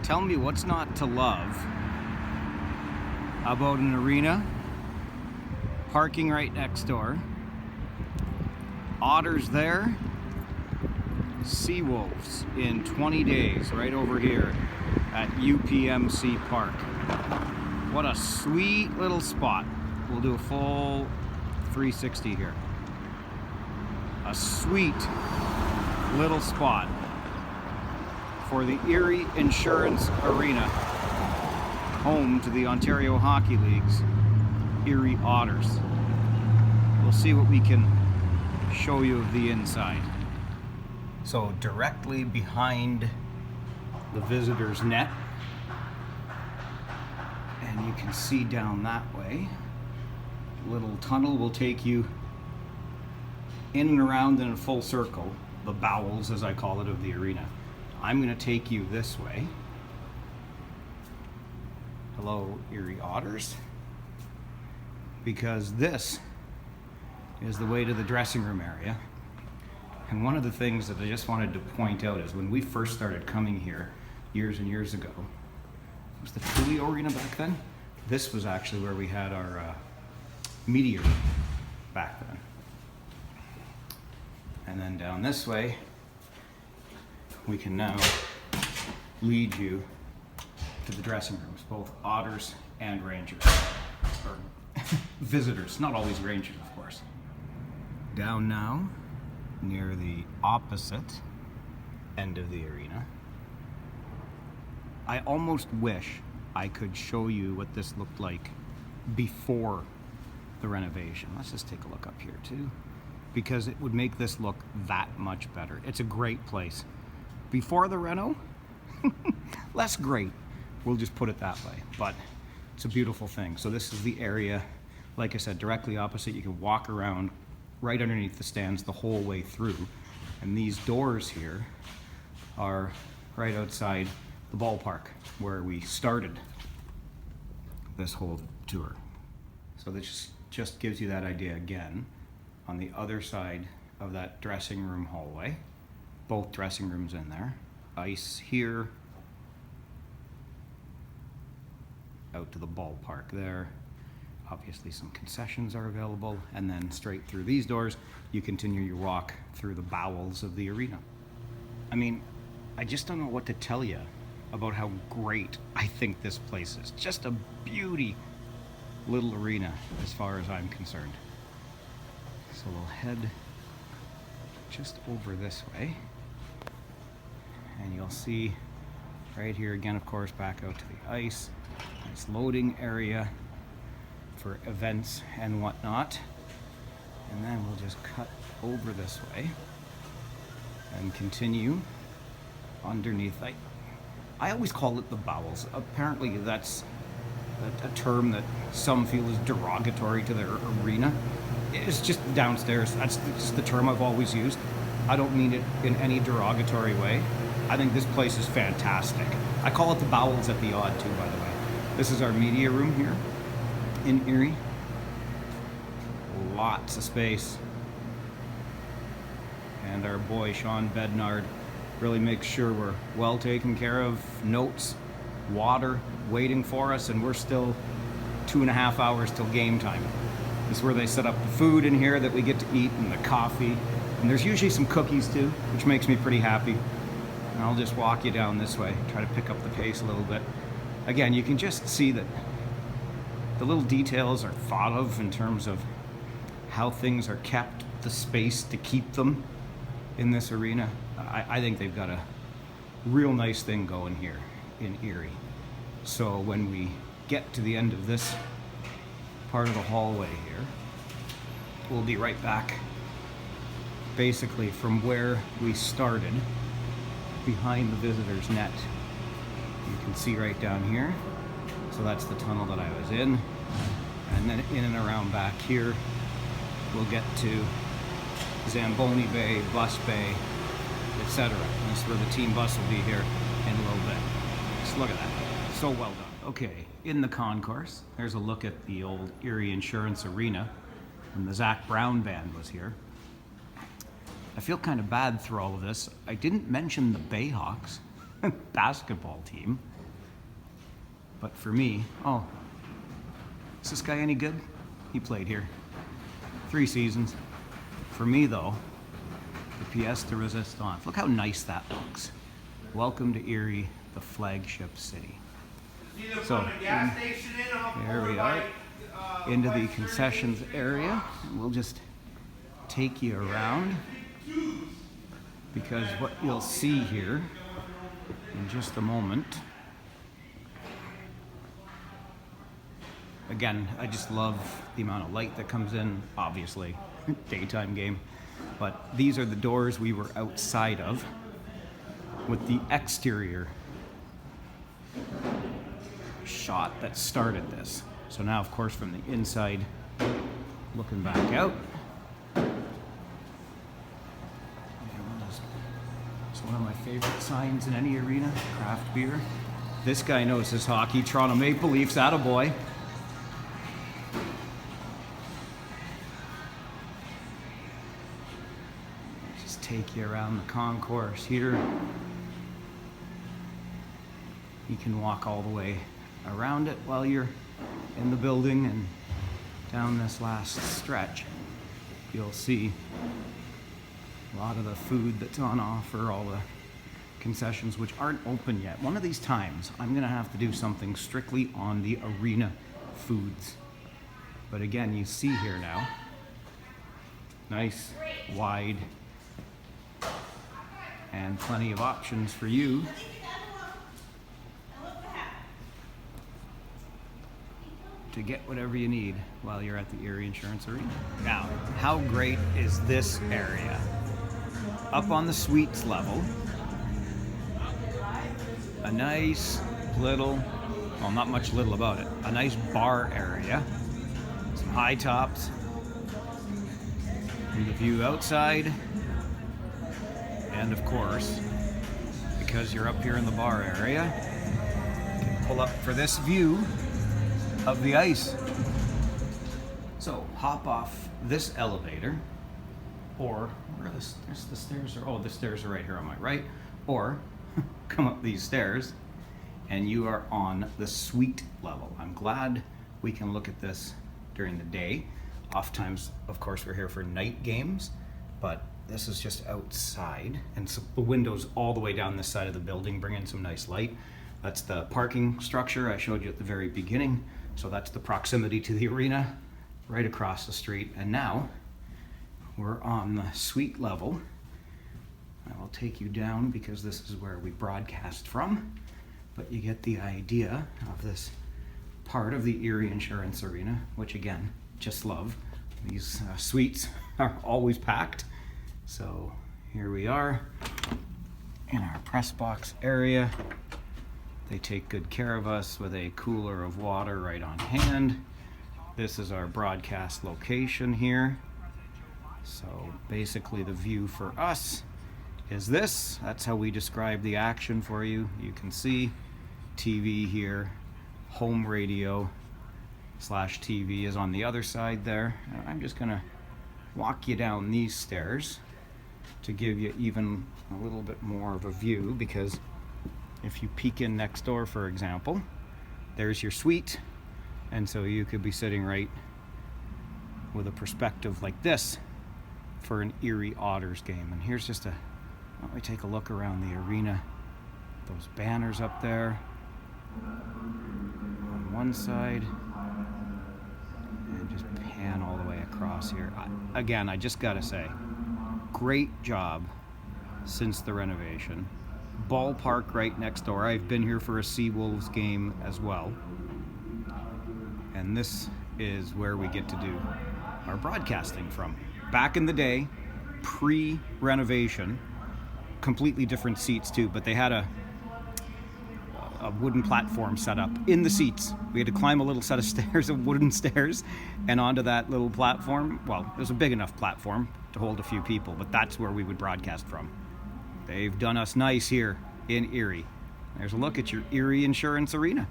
Tell me what's not to love about an arena, parking right next door, otters there, sea wolves in 20 days right over here at UPMC Park. What a sweet little spot. We'll do a full 360 here. A sweet little spot for the Erie Insurance Arena, home to the Ontario Hockey League's Erie Otters. We'll see what we can show you of the inside. So directly behind the visitors' net, and you can see down that way, little tunnel will take you in and around in a full circle, the bowels, as I call it, of the arena. I'm going to take you this way. Hello, Erie Otters. Because this is the way to the dressing room area. And one of the things that I just wanted to point out is when we first started coming here years and years ago, it was the Tullio Arena back then. This was actually where we had our media room back then. And then down this way, we can now lead you to the dressing rooms, both Otters and Rangers, or visitors, not always Rangers, of course. Down now, near the opposite end of the arena, I almost wish I could show you what this looked like before the renovation. Let's just take a look up here too, because it would make this look that much better. It's a great place. Before the reno, less great. We'll just put it that way, but it's a beautiful thing. So this is the area, like I said, directly opposite. You can walk around right underneath the stands the whole way through. And these doors here are right outside the ballpark where we started this whole tour. So this just gives you that idea again. On the other side of that dressing room hallway, both dressing rooms in there, ice here, out to the ballpark there. Obviously some concessions are available, and then straight through these doors, you continue your walk through the bowels of the arena. I mean, I just don't know what to tell you about how great I think this place is. Just a beauty little arena as far as I'm concerned. So we'll head just over this way, and you'll see right here again, of course, back out to the ice. Nice loading area for events and whatnot. And then we'll just cut over this way and continue underneath. I always call it the bowels. Apparently that's a term that some feel is derogatory to their arena. It's just downstairs. That's just the term I've always used. I don't mean it in any derogatory way. I think this place is fantastic. I call it the bowels at the odd too, by the way. This is our media room here in Erie. Lots of space. And our boy Sean Bednard really makes sure we're well taken care of. Notes, water waiting for us, and we're still 2.5 hours till game time. This is where they set up the food in here that we get to eat, and the coffee. And there's usually some cookies too, which makes me pretty happy. And I'll just walk you down this way, try to pick up the pace a little bit. Again, you can just see that the little details are thought of in terms of how things are kept, the space to keep them in this arena. I think they've got a real nice thing going here in Erie. So when we get to the end of this part of the hallway here, we'll be right back basically from where we started, behind the visitors' net. You can see right down here. So that's the tunnel that I was in. And then in and around back here, we'll get to Zamboni Bay, Bus Bay, etc. This is where the team bus will be here in a little bit. Just look at that. So well done. Okay, in the concourse, there's a look at the old Erie Insurance Arena when the Zach Brown band was here. I feel kind of bad through all of this. I didn't mention the Bayhawks basketball team. But for me, oh, is this guy any good? He played here 3 seasons. For me though, the pièce de résistance. Look how nice that looks. Welcome to Erie, the flagship city. So here we are into the concessions area. We'll just take you around, because what you'll see here in just a moment. Again, I just love the amount of light that comes in, obviously, daytime game. But these are the doors we were outside of with the exterior shot that started this. So now, of course, from the inside, looking back out, it's one of my favorite signs in any arena, craft beer. This guy knows his hockey, Toronto Maple Leafs, attaboy. Just take you around the concourse here. You can walk all the way around it while you're in the building, and down this last stretch you'll see a lot of the food that's on offer, all the concessions which aren't open yet. One of these times I'm gonna have to do something strictly on the arena foods. But again, you see here now, nice, wide, and plenty of options for you to get whatever you need while you're at the Erie Insurance Arena. Now, how great is this area? Up on the suites level, a nice little, well, not much little about it, a nice bar area, some high tops, and the view outside, and of course, because you're up here in the bar area, you can pull up for this view of the ice. So hop off this elevator, or where are the stairs are, oh, the stairs are right here on my right, or come up these stairs and you are on the suite level. I'm glad we can look at this during the day. Oftentimes, of course, we're here for night games, but this is just outside, and so the windows all the way down this side of the building bring in some nice light. That's the parking structure I showed you at the very beginning. So that's the proximity to the arena, right across the street. And now we're on the suite level. I will take you down because this is where we broadcast from, but you get the idea of this part of the Erie Insurance Arena, which again, just love. These suites are always packed. So here we are in our press box area. They take good care of us with a cooler of water right on hand. This is our broadcast location here. So basically the view for us is this. That's how we describe the action for you. You can see TV here, home radio / TV is on the other side there. And I'm just gonna walk you down these stairs to give you even a little bit more of a view, because if you peek in next door, for example, there's your suite, and so you could be sitting right with a perspective like this for an Erie Otters game. And here's just why don't we take a look around the arena. Those banners up there on one side, and just pan all the way across here. Again, I just gotta say, great job since the renovation. Ballpark right next door. I've been here for a Seawolves game as well. And this is where we get to do our broadcasting from. Back in the day, pre-renovation, completely different seats too, but they had a wooden platform set up in the seats. We had to climb a little set of stairs, of wooden stairs, and onto that little platform. Well, it was a big enough platform to hold a few people, but that's where we would broadcast from. They've done us nice here in Erie. There's a look at your Erie Insurance Arena.